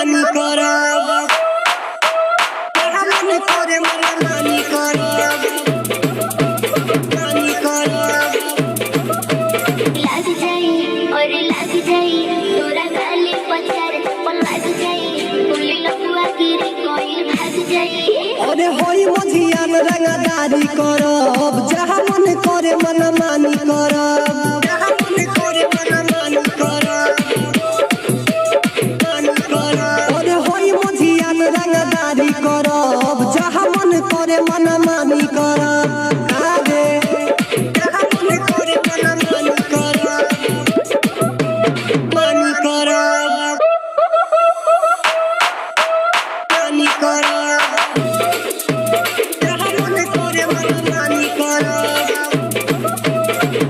मानी करब मन करे मन मानी करब मानी करब लाग जाई और लाग जाई तोरा गाले पचार चप्पल लाग जाई बोली लपुआ गिरी कोई भाग जाई अरे होई मझियान रंगदारी करब जहाँ मन करे मन मानी करब जहाँ मन करे मन मानी करब मानी करब अरे होई मझियान रंगदारी करब जहाँ मन करे मन मानी करब आगे जहाँ मन करे मन मानी करब मानी करब मानी करब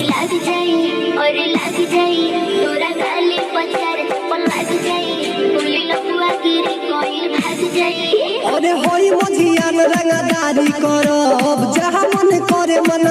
लाग जाई और लाग जाई तोरा गाले पचार चप्पल लाग जाई बोली लपुआ गिरी कोई भाग जाई अरे होई मझियान रंगदारी करब जहाँ मन करे मन